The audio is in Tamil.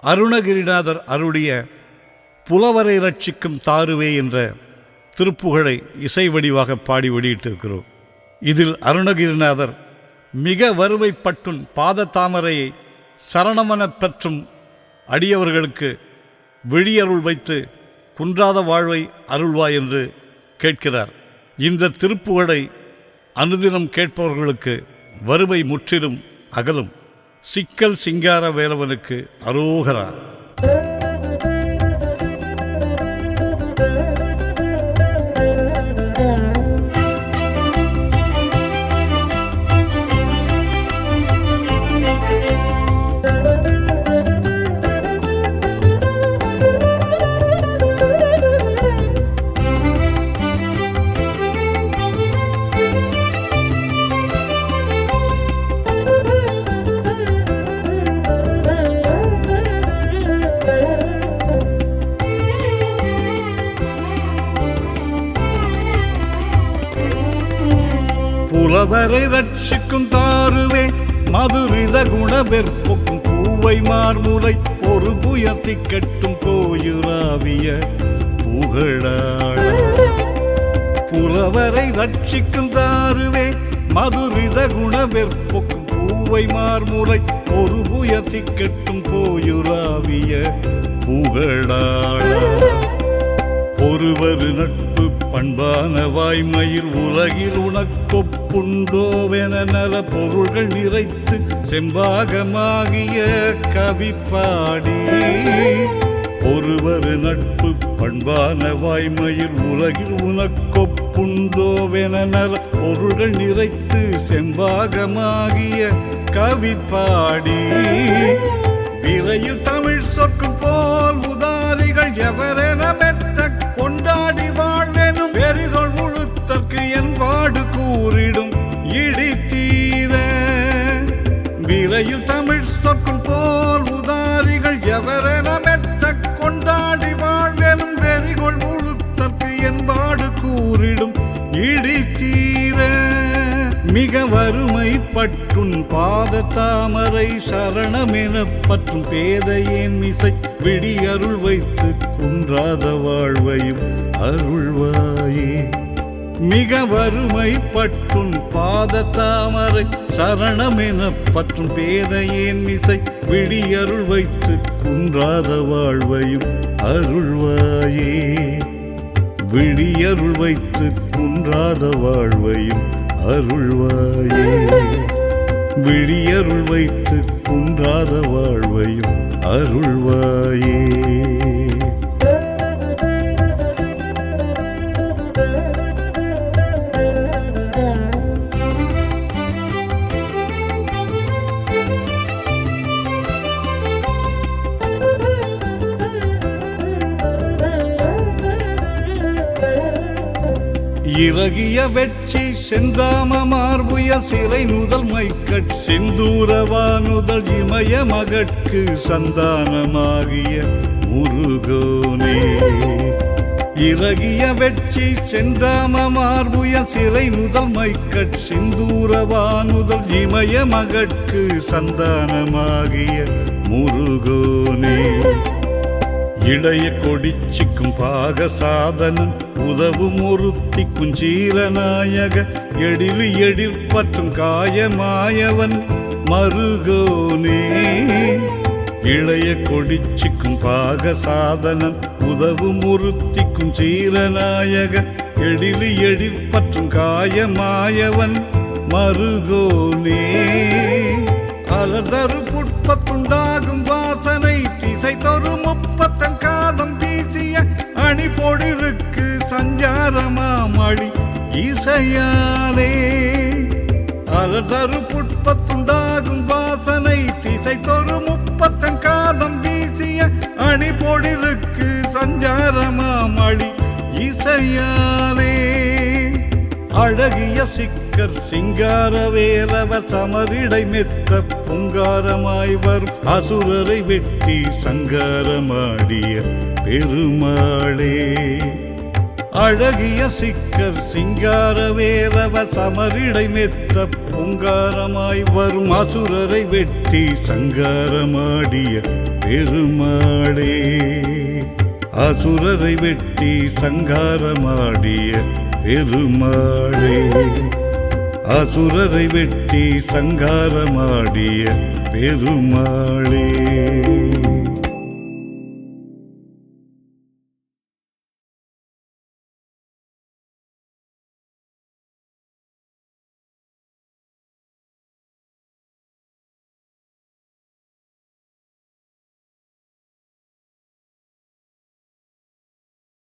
அருணகிரிநாதர் அருளிய புலவரை ரட்சிக்கும் தாருவே என்ற திருப்புகழை இசை வடிவாக பாடி வெளியிட்டிருக்கிறோம். இதில் அருணகிரிநாதர் மிக வறுமைப்பட்டுன் பாத தாமரையை சரணமெனப் பெற்றும் அடியவர்களுக்கு விழியருள் வைத்து குன்றாத வாழ்வை அருள்வாய் என்று கேட்கிறார். இந்த திருப்புகழை அனுதினம் கேட்பவர்களுக்கு வறுமை முற்றிலும் அகலும். சிக்கல் சிங்கார வேலவனுக்கு அரோகரா. புலவரை ரட்சிக்கும் தாருவே மதுரித குணவெற்புக்கும் பூவை மார்முலை ஒரு புயர்த்தி கட்டும் கோயுராவிய புகழாள. புலவரை ரட்சிக்கும் தாருவே மதுரித குணவெற்புக்கும் பூவை மார்முலை ஒரு புயர்த்தி கட்டும் கோயுராவிய புகழாள. ஒருவர் நட்பு பண்பான வாய்மையில் உலகில் உனக்கொப்புண்டோவென நல பொருள்கள் நிறைத்து செம்பாகமாகிய கவி பாடி. ஒருவர் நட்பு பண்பான வாய்மையில் உலகில் உனக்கொப்புண்டோவென நல பொருள்கள் நிறைத்து செம்பாகமாகிய கவி பாடி. விரையில் தமிழ் சொற்கும் போல் உதாரிகள் எவரென மெத்த கொண்டாடி வாழ்வெனும் பெரிதொள் முழுத்தற்கு என்பாடு கூறிடும் இடித்தீர. விரையில் தமிழ் சொற்கும் போல் உதாரிகள் எவரென மெத்த கொண்டாடி வாழ்வெனும் பெரிதொள் முழுத்தற்கு என்பாடு கூறிடும் இடித்தீர. மிக வறுமைப்பட்டுன் பாத தாமரை சரணமெனப் பற்றும் பேதையேன் மிசை விடியருள் வைத்து குன்றாத வாழ்வையும் அருள்வாயே. மிக வறுமைப்பட்டுன் பாத தாமரை சரணமெனப் பற்றும் பேதையேன் மிசை விடியருள் வைத்து குன்றாத வாழ்வையும் அருள்வாயே. விடியருள் வைத்து குன்றாத வாழ்வையும் அருள்வாயே. விழியருள் வைத்து குன்றாத வாழ்வையும் அருள்வாயே. இறகிய வெற்றி செந்தாம மார்புய சிறை நுதல் மைக்கட் செந்தூரவானுதல் இமய மகட்கு சந்தானமாகிய முருகோனே. இறகிய வெற்றி செந்தாம மார்புய சிறை நுதல் மைக்கட் செந்தூரவானுதல் இமய மகட்கு சந்தானமாகிய முருகோனே. இளைய கொடிச்சிக்கும் பாக சாதனன் உதவும் ஒருத்திக்கும் சீலநாயக எழிலு எழில் பற்றும் காயமாயவன் மருகோனே. இளைய கொடிச்சிக்கும் பாக சாதனன் உதவும் ஒருத்திக்கும் சீலநாயக எழிலு எழில் பற்றும் காயமாயவன் மருகோனே. அலதரு புட்பத்துண்டாகும் வாசனை திசை தொரு முப்பத்தன் காதம் வீசிய அணி பொழிலுக்கு சஞ்சாரமாமளி இசையாலே. அலதரு புட்பத்துண்டாகும் வாசனை திசை தொரு முப்பத்தன் காதம் வீசிய அணி பொழிலுக்கு சஞ்சாரமாமளி இசையாலே. அழகிய சிக்கர் சிங்கார வேலவ சமரிடை மெத்த புங்காரமாய் வரும் அசுரரை வெட்டி சங்காரமாடிய பெருமாளே. அழகிய சிக்கர் சிங்கார வேலவ சமரிடை மெத்த பொங்காரமாய் வரும் அசுரரை வெட்டி சங்காரமாடிய பெருமாளே. அசுரரை வெட்டி சங்காரமாடிய பெருமாளே. அசுரரை வெட்டி சங்காரமாடிய பெருமாளே.